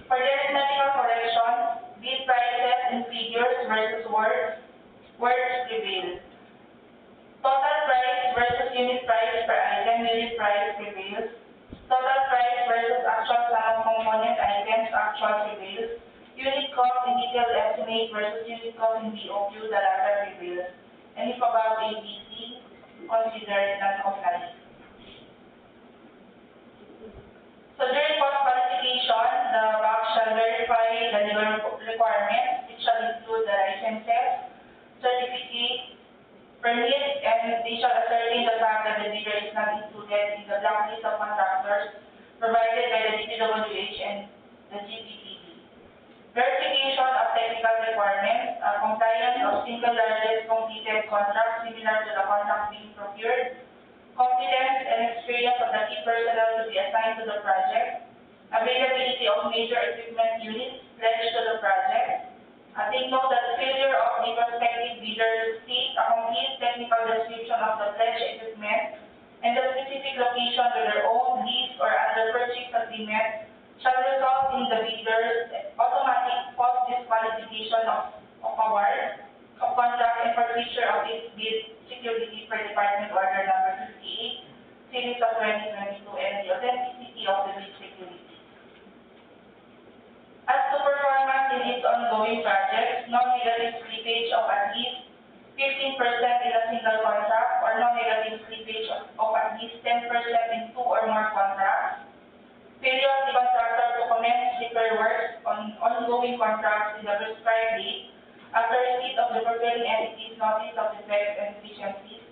For the arithmetical correction, bid prices in figures versus words prevail. Total price versus unit price per item, unit price prevails. Total price versus actual sum of component items, actual prevails. Unit cost in detailed estimate versus unit cost in BOQ, the latter prevails. And if above ABC, considered non-compliant. So during cost qualification, the bank shall verify the legal requirements, which shall include the licenses, certificate, permit, and they shall ascertain the fact that the bidder is not included in the blacklist of contractors provided by the DPWH and the GPTV. Verification of technical requirements, compliance of single largest completed contract similar to the contract being procured, competence and experience of the key personnel to be assigned to the project, availability of major equipment units pledged to the project. Take note that failure of the prospective bidder to state a complete technical description of the pledged equipment and the specific location with their own lease or under purchase agreement shall result in the bidder's automatic post-disqualification of award of contract and forfeiture of its bid security per Department Order Number 58, Series of 2022, and the authenticity of the bid security. As to performance in its ongoing projects, non-negative slippage of at least 15% in a single contract or non-negative slippage of at least 10% in two or more contracts. Failure of the contractor to commence repair works on ongoing contracts in the prescribed date after receipt of the procuring entity's notice of defects and deficiencies,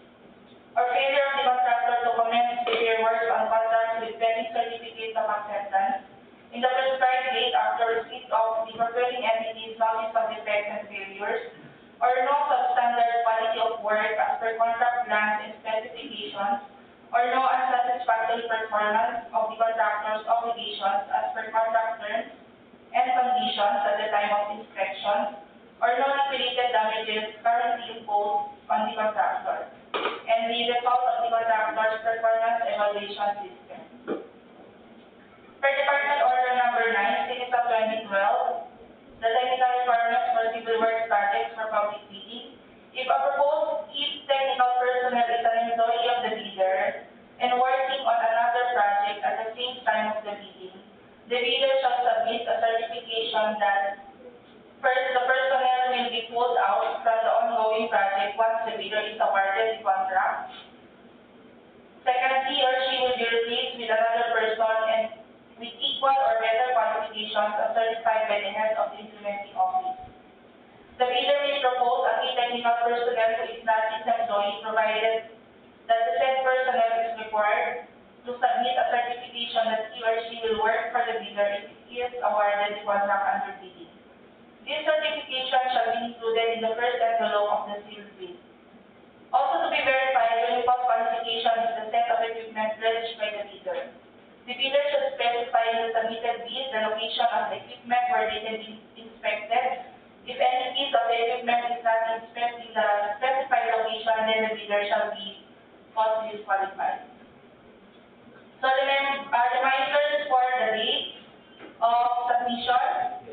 or failure of the contractor to commence repair works on contracts with pending certificates of acceptance in the prescribed date after receipt of the procuring entity's notice of defects and failures, or no substandard quality of work as per contract plans and specifications, or no unsatisfactory performance of the contractor's obligations as per contract terms and conditions at the time of inspection, or no liquidated damages currently imposed on the contractor, and the result of the contractor's performance evaluation system. Per Department Order Number 9, Series of 2012, the technical requirements for civil works projects for public bidding. If a proposed key technical personnel is an employee of the bidder and working on another project at the same time of the bidding, the bidder shall submit a certification that first, the personnel will be pulled out from the ongoing project once the bidder is awarded the contract. Second, he or she will be replaced with another person and with equal or better qualifications as certified by the head of the implementing office. The bidder may propose a key technical personnel who is not his employee, provided that the said personnel is required to submit a certification that he or she will work for the bidder if he is awarded the contract under bidding. This certification shall be included in the first envelope of the sealed bid. Also to be verified, the uniform qualification is the set of equipment pledged by the bidder. The bidder should specify in the submitted bid the location of the equipment where they can be inspected. If any piece of the equipment is not inspected in the specified location, then the bidder shall be falsely disqualified. So reminders for the date of submission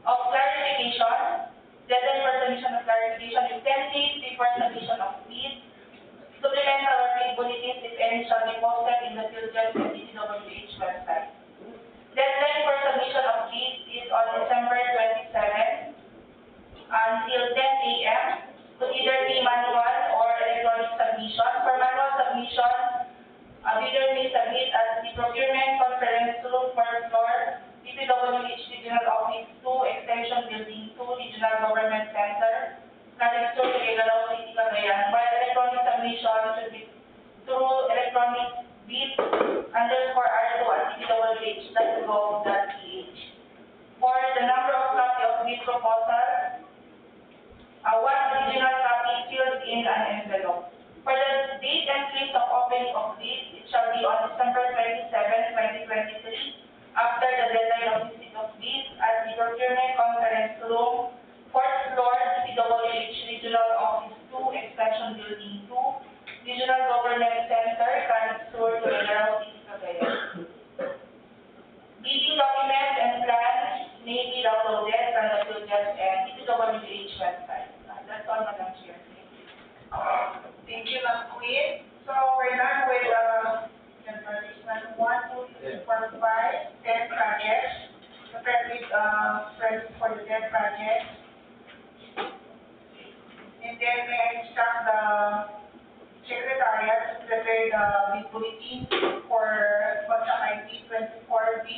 of clarification. Deadline for submission of clarification is 10 days before submission of bid. Supplemental or bid bulletins, if any, shall be posted in the Philgel and DPWH website. Deadline for submission of bids is on December 27 until 10 a.m. Could either be manual or electronic submission. For manual submission, a bidder may submit at the Procurement Conference Room, 4th floor, DPWH Regional Office 2, Extension Building 2, Regional Government Center, Cagayan, Tuguegarao, City, Cagayan, while electronic submission should be through electronic bid_R2 at dpwh.gov.ph. For the number of copy of bid proposal, one original copy filled in an envelope. For the date and place of opening of bids, it shall be on December 27, 2023, after the deadline of receipt of bids at the Procurement Conference Room, 4th floor, DPWH Regional Office 2, Extension Building 2, Regional Government Center, Suerte-Catarauan-Afusing, Cagayan. Bidding documents and plans may be downloaded from the Philgel and DPWH website. That's all, Madam Chair. Thank you, Ms. Queen. So we're done with advertisement 1, 2, 3, 4, 5, 10 projects. The credit for the 10 projects. And then may I instruct the Secretariat to prepare the bid bulletin for contract ID 24B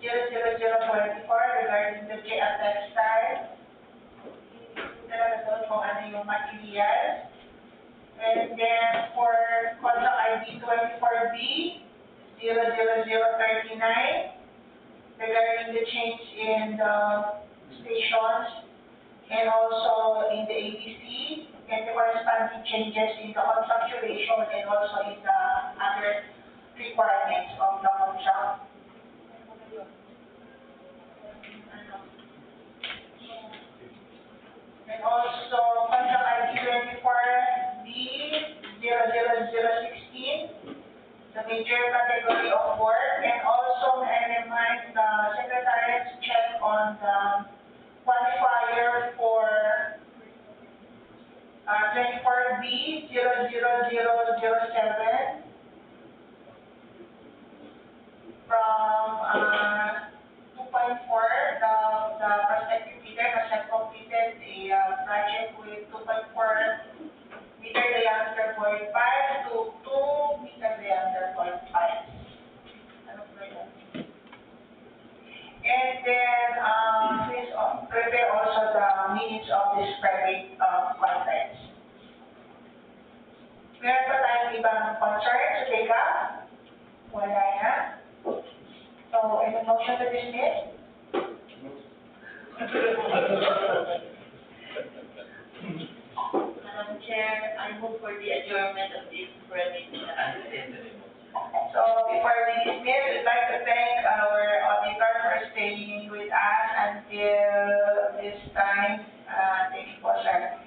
00024 regarding the JL textile. Kung ano yung materials. And then for contract ID 24B 00039 regarding the change in the stations and also in the ABC and the corresponding changes in the contract duration and also in the other requirements of the contract. And also contract ID 24B 00016, the major category of work, and also I remind the Secretariat to check on the qualifier for 24B 00007 from 2.4, the prospective bidder has completed a project with 2.4 meter diameter coil pipe to 2 meter diameter coil pipe. And then please prepare also the minutes of this private conference. Meron pa tayong ibang concerns to take up? Wala na. So, any motion to dismiss? Madam Chair, I move for the adjournment of this meeting. So, before we dismiss, we'd like to thank our auditor for staying with us until this time. Thank you po, sir.